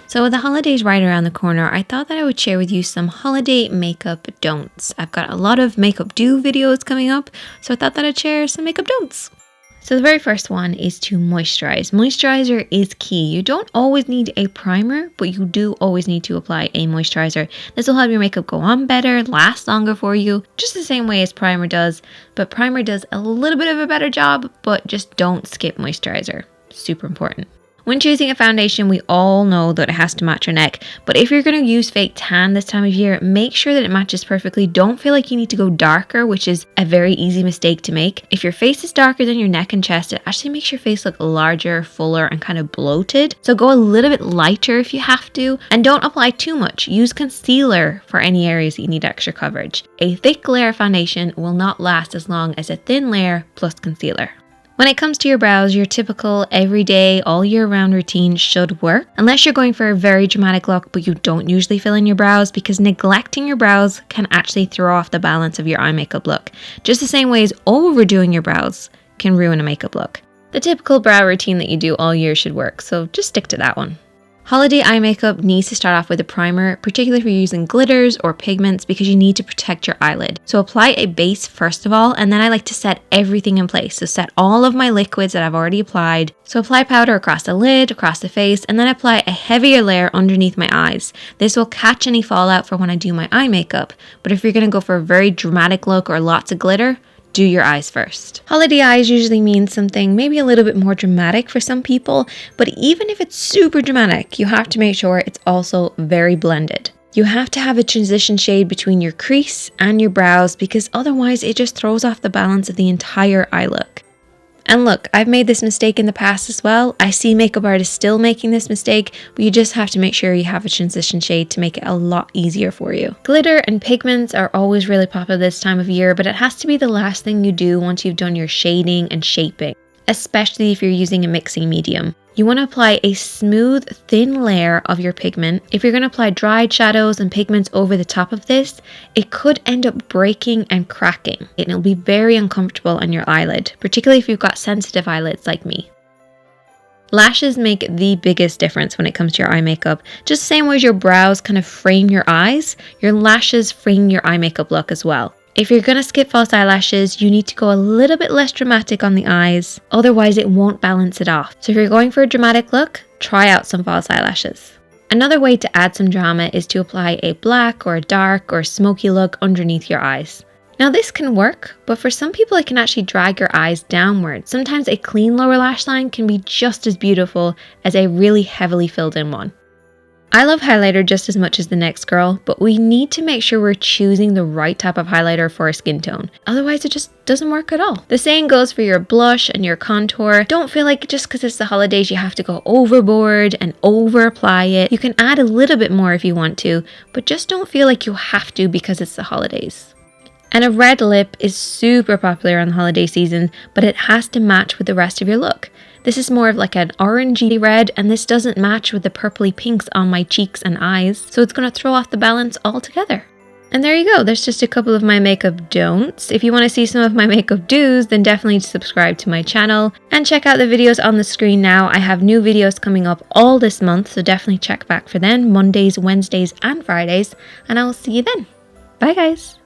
So with the holidays right around the corner, I thought that I would share with you some holiday makeup don'ts. I've got a lot of makeup do videos coming up, so I thought that I'd share some makeup don'ts. So the very first one is to moisturize. Moisturizer is key. You don't always need a primer, but you do always need to apply a moisturizer. This will help your makeup go on better, last longer for you, just the same way as primer does. But primer does a little bit of a better job, but just don't skip moisturizer. Super important. When choosing a foundation, we all know that it has to match your neck, but if you're going to use fake tan this time of year, make sure that it matches perfectly. Don't feel like you need to go darker, which is a very easy mistake to make. If your face is darker than your neck and chest, it actually makes your face look larger, fuller, and kind of bloated. So go a little bit lighter if you have to, and don't apply too much. Use concealer for any areas that you need extra coverage. A thick layer of foundation will not last as long as a thin layer plus concealer. When it comes to your brows, your typical everyday, all year round routine should work, unless you're going for a very dramatic look, but you don't usually fill in your brows, because neglecting your brows can actually throw off the balance of your eye makeup look. Just the same way as overdoing your brows can ruin a makeup look. The typical brow routine that you do all year should work, so just stick to that one. Holiday eye makeup needs to start off with a primer, particularly if you're using glitters or pigments, because you need to protect your eyelid. So apply a base first of all, and then I like to set everything in place. So set all of my liquids that I've already applied. So apply powder across the lid, across the face, and then apply a heavier layer underneath my eyes. This will catch any fallout for when I do my eye makeup. But if you're going to go for a very dramatic look or lots of glitter, do your eyes first. Holiday eyes usually mean something maybe a little bit more dramatic for some people, but even if it's super dramatic, you have to make sure it's also very blended. You have to have a transition shade between your crease and your brows, because otherwise it just throws off the balance of the entire eye look. And look, I've made this mistake in the past as well. I see makeup artists still making this mistake, but you just have to make sure you have a transition shade to make it a lot easier for you. Glitter and pigments are always really popular this time of year, but it has to be the last thing you do once you've done your shading and shaping, especially if you're using a mixing medium. You want to apply a smooth, thin layer of your pigment. If you're going to apply dried shadows and pigments over the top of this, it could end up breaking and cracking. It'll be very uncomfortable on your eyelid, particularly if you've got sensitive eyelids like me. Lashes make the biggest difference when it comes to your eye makeup. Just the same way as your brows kind of frame your eyes, your lashes frame your eye makeup look as well. If you're going to skip false eyelashes, you need to go a little bit less dramatic on the eyes, otherwise it won't balance it off. So if you're going for a dramatic look, try out some false eyelashes. Another way to add some drama is to apply a black or a dark or smoky look underneath your eyes. Now this can work, but for some people it can actually drag your eyes downward. Sometimes a clean lower lash line can be just as beautiful as a really heavily filled in one. I love highlighter just as much as the next girl, but we need to make sure we're choosing the right type of highlighter for our skin tone. Otherwise, it just doesn't work at all. The same goes for your blush and your contour. Don't feel like just because it's the holidays you have to go overboard and over apply it. You can add a little bit more if you want to, but just don't feel like you have to because it's the holidays. And a red lip is super popular on the holiday season, but it has to match with the rest of your look. This is more of like an orangey red, and this doesn't match with the purpley pinks on my cheeks and eyes, so it's going to throw off the balance altogether. And there you go, there's just a couple of my makeup don'ts. If you want to see some of my makeup do's, then definitely subscribe to my channel and check out the videos on the screen now. I have new videos coming up all this month, so definitely check back for them, Mondays, Wednesdays, and Fridays, and I will see you then. Bye guys!